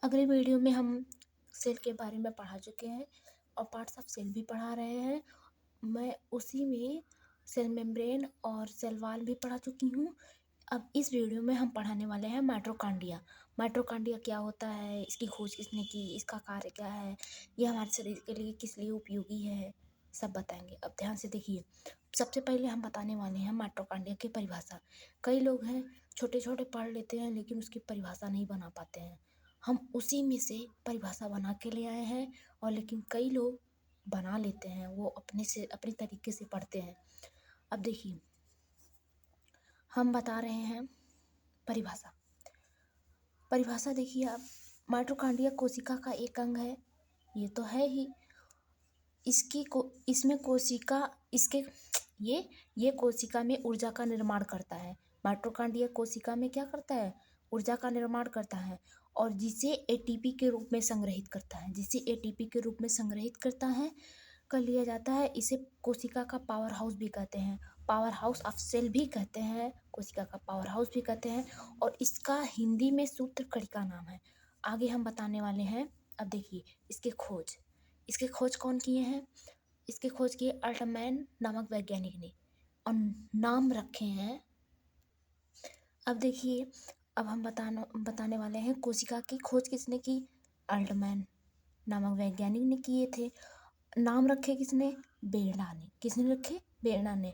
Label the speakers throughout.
Speaker 1: अगले वीडियो में हम सेल के बारे में पढ़ा चुके हैं और पार्ट्स ऑफ सेल भी पढ़ा रहे हैं। मैं उसी में सेल मेम्ब्रेन और सेल वॉल भी पढ़ा चुकी हूँ। अब इस वीडियो में हम पढ़ाने वाले हैं माइटोकॉन्ड्रिया। माइटोकॉन्ड्रिया क्या होता है, इसकी खोज किसने की, इसका कार्य क्या है, ये हमारे शरीर के लिए किस लिए उपयोगी है, सब बताएंगे। अब ध्यान से देखिए, सबसे पहले हम बताने वाले हैं माइटोकॉन्ड्रिया की परिभाषा। कई लोग हैं छोटे छोटे पढ़ लेते हैं लेकिन उसकी परिभाषा नहीं बना पाते हैं। हम उसी में से परिभाषा बना के ले आए हैं, और लेकिन कई लोग बना लेते हैं, वो अपने तरीके से पढ़ते हैं। अब देखिए, हम बता रहे हैं परिभाषा। परिभाषा देखिए आप, माइटोकॉन्ड्रिया कोशिका का एक अंग है, ये तो है ही। इसमें कोशिका इसके ये कोशिका में ऊर्जा का निर्माण करता है। माइटोकॉन्ड्रिया कोशिका में क्या करता है, ऊर्जा का निर्माण करता है, और जिसे एटीपी के रूप में संग्रहित करता है। जिसे एटीपी के रूप में संग्रहित करता है, कर लिया जाता है। इसे कोशिका का पावर हाउस भी कहते हैं, पावर हाउस ऑफ सेल भी कहते हैं, कोशिका का पावर हाउस भी कहते हैं, और इसका हिंदी में सूत्रकड़ी का नाम है। आगे हम बताने वाले हैं। अब देखिए, इसके खोज कौन किए हैं। इसके खोज किए अल्टमैन नामक वैज्ञानिक ने, और नाम रखे हैं। अब देखिए, अब हम बताने वाले हैं कोशिका की खोज किसने की। अल्टमैन नामक वैज्ञानिक ने किए थे। नाम रखे किसने, बेरना ने। किसने रखे, बेरना ने।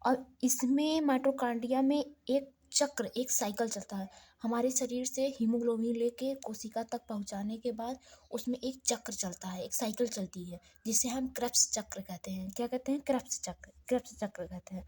Speaker 1: और इसमें माइटोकॉन्ड्रिया में एक साइकिल चलता है। हमारे शरीर से हीमोग्लोबिन लेके कोशिका तक पहुंचाने के बाद उसमें एक चक्र चलता है, एक साइकिल चलती है, जिसे हम क्रेब्स चक्र कहते हैं। क्या कहते हैं, क्रेब्स चक्र कहते हैं,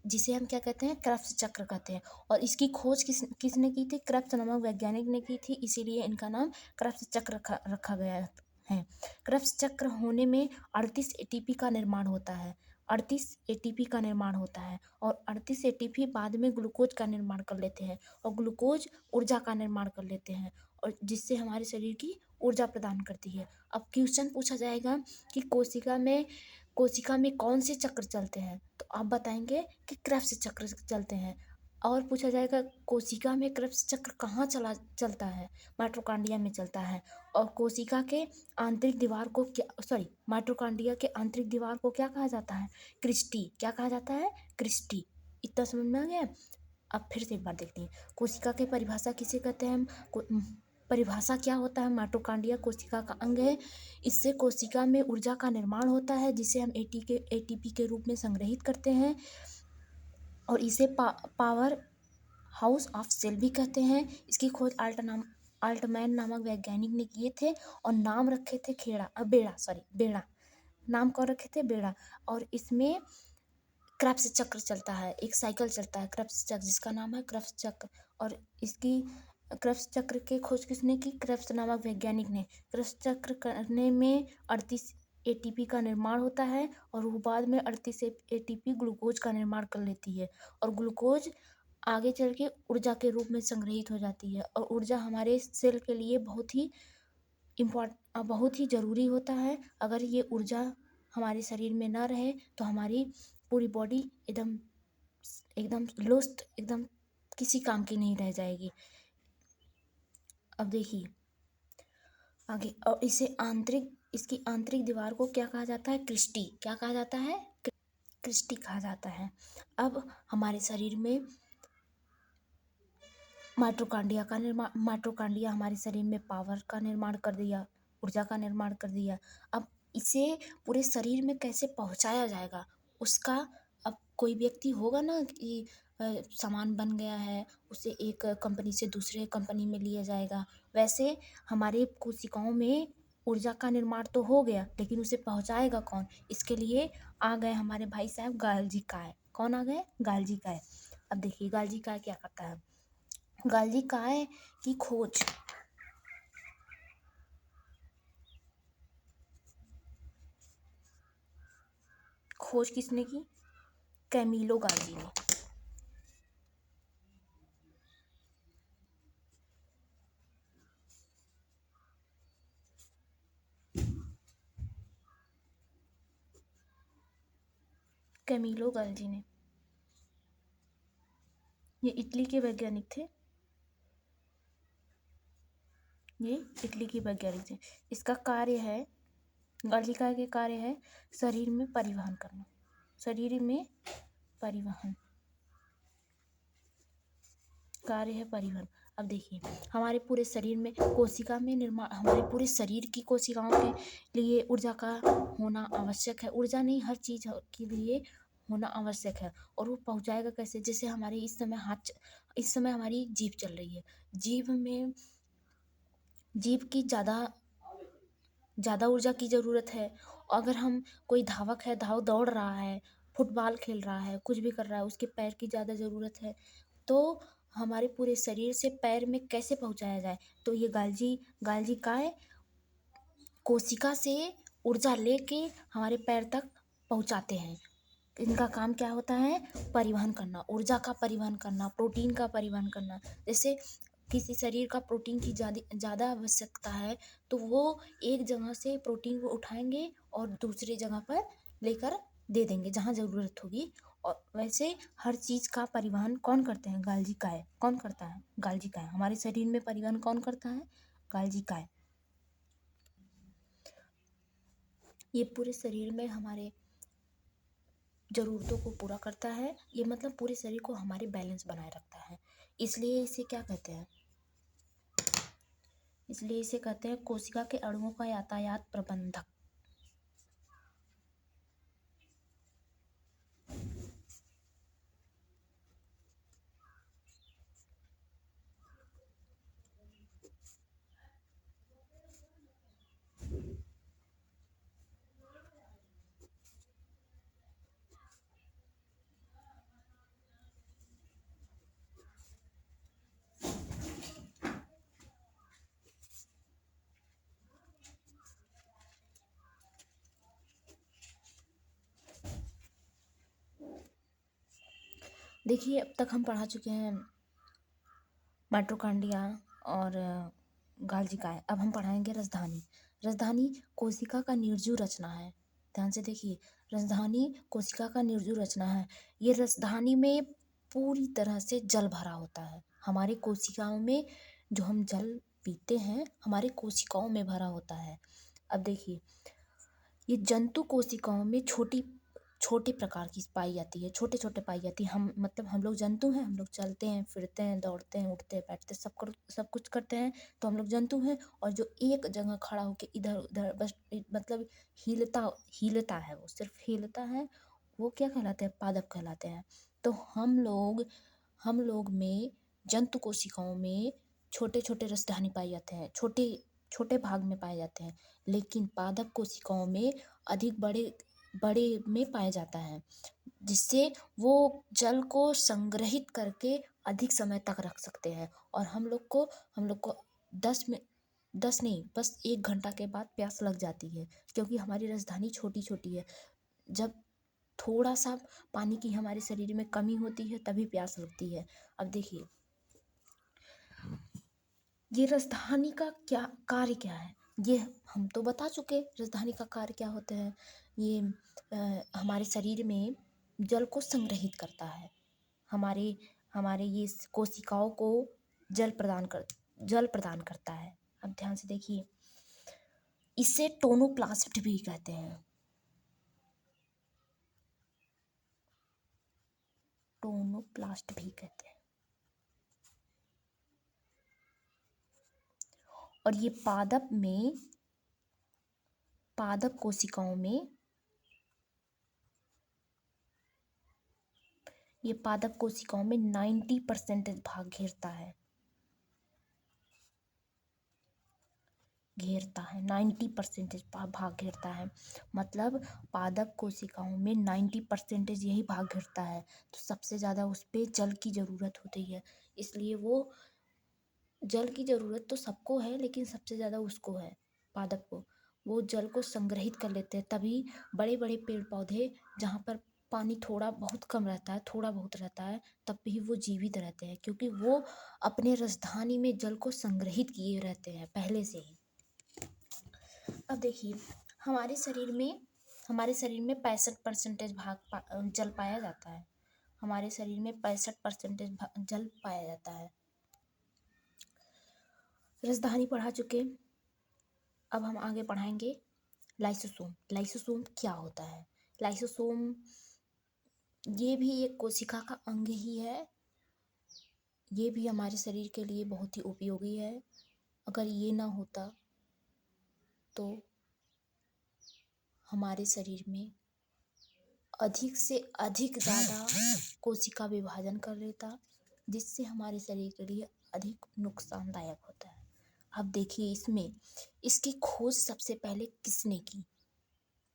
Speaker 1: जिसे हम क्या कहते हैं, क्रेब्स चक्र कहते हैं। और इसकी खोज किसने की थी, क्रेब्स नामक वैज्ञानिक ने की थी, इसीलिए इनका नाम क्रेब्स चक्र रखा गया है। क्रेब्स चक्र होने में 38 एटीपी का निर्माण होता है। 38 एटीपी का निर्माण होता है, और 38 एटीपी बाद में ग्लूकोज का निर्माण कर लेते हैं, और ग्लूकोज ऊर्जा का निर्माण कर लेते हैं, और जिससे हमारे शरीर की ऊर्जा प्रदान करती है। अब क्वेश्चन पूछा जाएगा कि कोशिका में कौन से चक्र चलते हैं, तो आप बताएंगे कि क्रेब्स चक्र चलते हैं। और पूछा जाएगा कोशिका में क्रेब्स चक्र कहाँ चलता है, माइटोकॉन्ड्रिया में चलता है। और कोशिका के आंतरिक दीवार को माइटोकॉन्ड्रिया के आंतरिक दीवार को क्या कहा जाता है, क्रिस्टी। क्या कहा जाता है, क्रिस्टी। इतना समझ में आ गया। अब फिर से एक बार देखते हैं, कोशिका की परिभाषा किसे कहते हैं हम। परिभाषा क्या होता है, माइटोकॉन्ड्रिया कोशिका का अंग है। इससे कोशिका में ऊर्जा का निर्माण होता है, जिसे हम एटीपी के रूप में संग्रहित करते हैं, और इसे पावर हाउस ऑफ सेल भी कहते हैं। इसकी खोज अल्टमैन नामक वैज्ञानिक ने किए थे, और नाम रखे थे बेड़ा। नाम कौन रखे थे, बेड़ा। और इसमें क्रेब्स चक्र चलता है, एक साइकिल चलता है क्रेब्स चक्र, जिसका नाम है क्रेब्स चक्र। और इसकी क्रेब्स चक्र की खोज किसने की, क्रेब्स नामक वैज्ञानिक ने। क्रेब्स चक्र करने में 38 एटीपी का निर्माण होता है, और वो बाद में 38 एटीपी ग्लूकोज का निर्माण कर लेती है, और ग्लूकोज आगे चल के ऊर्जा के रूप में संग्रहित हो जाती है। और ऊर्जा हमारे सेल के लिए बहुत ही ज़रूरी होता है। अगर ये ऊर्जा हमारे शरीर में ना रहे तो हमारी पूरी बॉडी एकदम एकदम लुस्त, एकदम किसी काम की नहीं रह जाएगी। अब देखिए आगे, और इसकी आंतरिक दीवार को क्या कहा जाता है, क्रिस्टी। क्या कहा जाता है, क्रिस्टी कहा जाता है। अब हमारे शरीर में माइटोकॉन्ड्रिया हमारे शरीर में पावर का निर्माण कर दिया, ऊर्जा का निर्माण कर दिया। अब इसे पूरे शरीर में कैसे पहुंचाया जाएगा उसका, अब कोई व्यक्ति होगा ना कि सामान बन गया है, उसे एक कंपनी से दूसरे कंपनी में लिया जाएगा। वैसे हमारे कोशिकाओं में ऊर्जा का निर्माण तो हो गया, लेकिन उसे पहुंचाएगा कौन। इसके लिए आ गए हमारे भाई साहब गाल्जी काय। कौन आ गए, गाल्जी काय। अब देखिए गाल्जी काय क्या करता है। गाल्जी काय की खोज किसने की, कैमिलो गाल्जी ने। कैमिलो गाल्जी ने, ये इटली के वैज्ञानिक थे। ये इटली की वैज्ञानिक है। इसका कार्य है, गालिका के कार्य है शरीर में परिवहन करना, शरीर में परिवहन, कार्य है परिवहन। अब देखिए हमारे पूरे शरीर में कोशिका में निर्माण, हमारे पूरे शरीर की कोशिकाओं के लिए ऊर्जा का होना आवश्यक है। ऊर्जा नहीं, हर चीज के लिए होना आवश्यक है। और वो पहुंचाएगा कैसे? जैसे हमारे इस समय हमारी जीभ चल रही है, जीभ में, जीभ की ज़्यादा ऊर्जा की ज़रूरत है। अगर हम, कोई धावक है, दौड़ रहा है, फुटबॉल खेल रहा है, कुछ भी कर रहा है, उसके पैर की ज़्यादा ज़रूरत है। तो हमारे पूरे शरीर से पैर में कैसे पहुंचाया जाए? तो ये गाल्जी काय कोशिका से ऊर्जा लेके हमारे पैर तक पहुंचाते हैं। इनका काम क्या होता है? परिवहन करना, ऊर्जा का परिवहन करना, प्रोटीन का परिवहन करना। जैसे किसी शरीर का प्रोटीन की ज़्यादा आवश्यकता है तो वो एक जगह से प्रोटीन को उठाएंगे और दूसरी जगह पर लेकर दे देंगे जहाँ ज़रूरत होगी। और वैसे हर चीज़ का परिवहन कौन करते हैं? गाल्जी काय। कौन करता है? गाल्जी काय। हमारे शरीर में परिवहन कौन करता है? गाल्जी काय। ये पूरे शरीर में हमारे ज़रूरतों को पूरा करता है। ये मतलब पूरे शरीर को हमारे बैलेंस बनाए रखता है। इसलिए इसे क्या कहते हैं? इसलिए इसे कहते हैं कोशिका के अणुओं का यातायात प्रबंधक। देखिए अब तक हम पढ़ा चुके हैं माइटोकॉन्ड्रिया और गाल्जी काय। अब हम पढ़ाएंगे राजधानी। राजधानी कोशिका का निर्जीव रचना है। ध्यान से देखिए, राजधानी कोशिका का निर्जीव रचना है। ये राजधानी में पूरी तरह से जल भरा होता है। हमारे कोशिकाओं में जो हम जल पीते हैं हमारे कोशिकाओं में भरा होता है। अब देखिए ये जंतु कोशिकाओं में छोटी छोटे प्रकार की पाई जाती है, छोटे छोटे पाई जाती है। हम मतलब हम लोग जंतु हैं, हम लोग चलते हैं, फिरते हैं, दौड़ते हैं, उठते हैं, बैठते हैं, सब कुछ करते हैं, तो हम लोग जंतु हैं। और जो एक जगह खड़ा होकर इधर उधर बस मतलब हीलता है, वो सिर्फ हीलता है, वो क्या कहलाते हैं? पादप कहलाते हैं। तो हम लोग में जंतु कोशिकाओं में छोटे छोटे रसधानी पाए जाते हैं, छोटे छोटे भाग में पाए जाते हैं। लेकिन पादप कोशिकाओं में अधिक बड़े बड़े में पाया जाता है, जिससे वो जल को संग्रहित करके अधिक समय तक रख सकते हैं। और हम लोग को 10 नहीं, बस 1 घंटा के बाद प्यास लग जाती है, क्योंकि हमारी राजधानी छोटी छोटी है। जब थोड़ा सा पानी की हमारे शरीर में कमी होती है तभी प्यास लगती है। अब देखिए ये राजधानी का क्या कार्य क्या है? ये हम तो बता चुके, राजधानी का कार्य क्या होते हैं। ये हमारे शरीर में जल को संग्रहित करता है। हमारे हमारे ये कोशिकाओं को जल प्रदान करता है। अब ध्यान से देखिए, इसे टोनोप्लास्ट भी कहते हैं, टोनोप्लास्ट भी कहते हैं। और ये पादप कोशिकाओं में, ये पादप कोशिकाओं में 90% भाग घेरता है 90% भाग घेरता है। मतलब पादप कोशिकाओं में 90% यही भाग घेरता है। तो सबसे ज़्यादा उस पर जल की ज़रूरत होती है। इसलिए वो जल की ज़रूरत तो सबको है, लेकिन सबसे ज़्यादा उसको है, पादप को। वो जल को संग्रहित कर लेते हैं। तभी बड़े बड़े पेड़ पौधे जहाँ पर पानी थोड़ा बहुत कम रहता है, थोड़ा बहुत रहता है, तब भी वो जीवित रहते हैं, क्योंकि वो अपने राजधानी में जल को संग्रहित किए रहते हैं पहले से ही। अब देखिए हमारे शरीर में 65% जल पाया जाता है। हमारे शरीर में 65% जल पाया जाता है। रसधानी पढ़ा चुके, अब हम आगे पढ़ाएंगे लाइसोसोम। लाइसोसोम क्या होता है? लाइसोसोम ये भी एक कोशिका का अंग ही है। ये भी हमारे शरीर के लिए बहुत ही उपयोगी है। अगर ये ना होता तो हमारे शरीर में अधिक से अधिक ज़्यादा कोशिका विभाजन कर लेता, जिससे हमारे शरीर के लिए अधिक नुकसानदायक होता है। अब देखिए इसमें इसकी खोज सबसे पहले किसने की?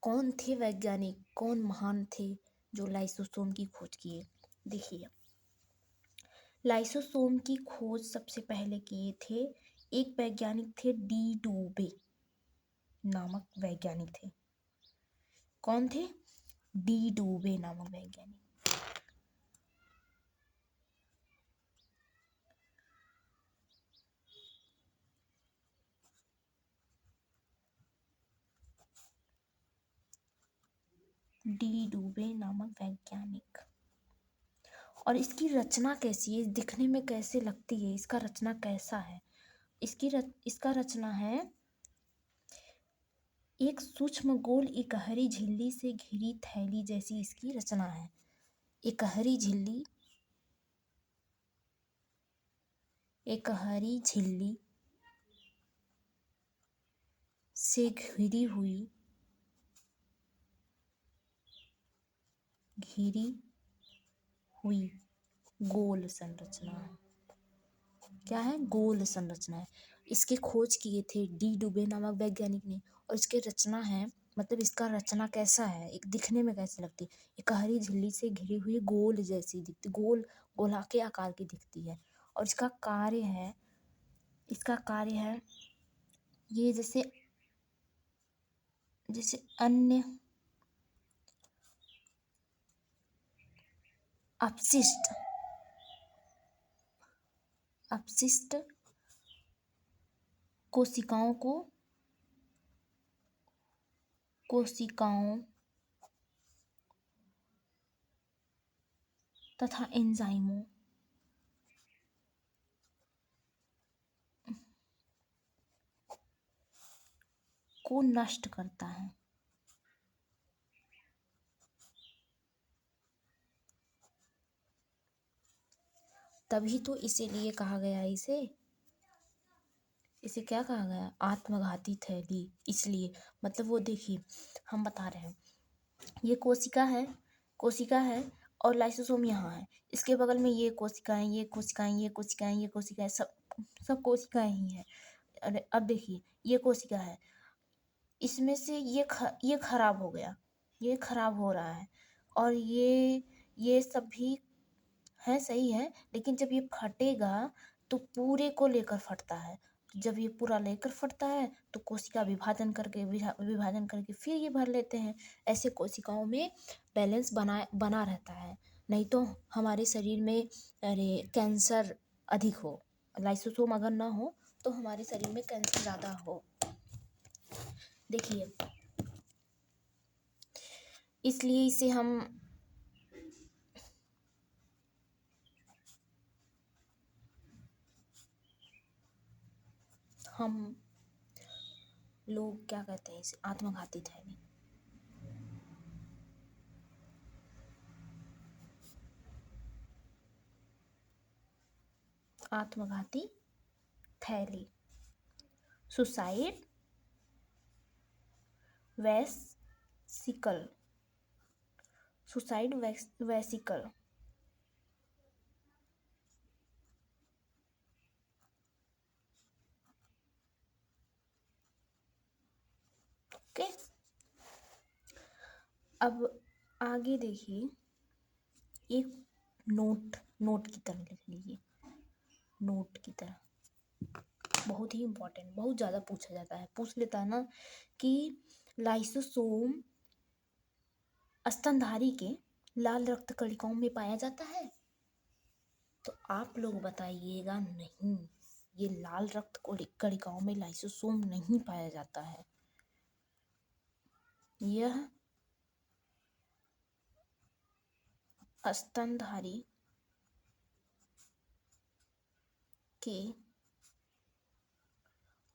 Speaker 1: कौन थे वैज्ञानिक, कौन महान थे जो लाइसोसोम की खोज किए? देखिए, लाइसोसोम की खोज सबसे पहले किए थे एक वैज्ञानिक थे, डी डूबे नामक वैज्ञानिक थे। कौन थे? डी डूबे नामक वैज्ञानिक। डी डूबे नामक वैज्ञानिक। और इसकी रचना कैसी है, दिखने में कैसे लगती है, इसका रचना कैसा है? इसका रचना है एक सूक्ष्म गोल इकहरी झिल्ली से घिरी थैली जैसी इसकी रचना है। इकहरी झिल्ली से घिरी हुई गोल संरचना है। क्या है? गोल संरचना है। इसकी खोज किए थे डी डुबे नामक वैज्ञानिक ने। और इसकी रचना है, मतलब इसका रचना कैसा है, एक दिखने में कैसी लगती? इकहरी झिल्ली से घिरी हुई गोल जैसी दिखती, गोलाके आकार की दिखती है। और इसका कार्य है ये जैसे अन्य अपशिष्ट कोशिकाओं तथा एंजाइमों को नष्ट करता है। तभी तो इसीलिए कहा गया इसे क्या कहा गया? आत्मघाती थैली। इसलिए मतलब वो देखिए, हम बता रहे हैं ये कोशिका है और लाइसोसोम यहाँ है। इसके बगल में ये कोशिकाएं सब कोशिकाएं ही हैं। अरे अब देखिए, ये कोशिका है, इसमें से ये खराब हो गया, ये खराब हो रहा है। और ये सब भी है, सही है, लेकिन जब ये फटेगा तो पूरे को लेकर फटता है। जब ये पूरा लेकर फटता है तो कोशिका विभाजन करके फिर ये भर लेते हैं। ऐसे कोशिकाओं में बैलेंस बना रहता है। नहीं तो हमारे शरीर में कैंसर अधिक हो, लाइसोसोम अगर ना हो तो हमारे शरीर में कैंसर ज़्यादा हो। देखिए, इसलिए इसे हम लोग क्या कहते हैं? इसे आत्मघाती थैली। आत्मघाती थैली, सुसाइड वेसिकल। ओके, अब आगे देखिए, एक नोट की तरह लिख लीजिए। नोट की तरह बहुत ही इम्पोर्टेंट, बहुत ज़्यादा पूछ लेता है ना कि लाइसोसोम स्तनधारी के लाल रक्त कणिकाओं में पाया जाता है। तो आप लोग बताइएगा, नहीं, ये लाल रक्त कणिकाओं में लाइसोसोम नहीं पाया जाता है। यह स्तनधारी के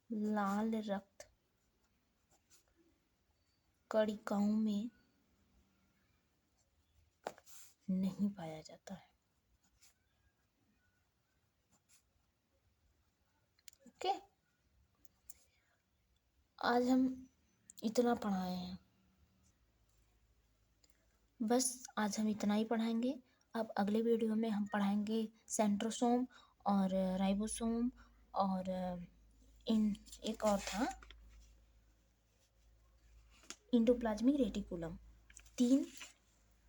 Speaker 1: लाल रक्त कणिकाओं में नहीं पाया जाता है। ओके, आज हम इतना पढ़ाए हैं, बस आज हम इतना ही पढ़ाएंगे। अब अगले वीडियो में हम पढ़ाएंगे सेंट्रोसोम और राइबोसोम और इन एक और था इंडोप्लाज्मिक रेटिकुलम। 3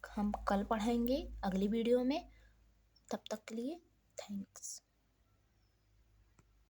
Speaker 1: हम कल पढ़ाएंगे अगली वीडियो में। तब तक के लिए थैंक्स।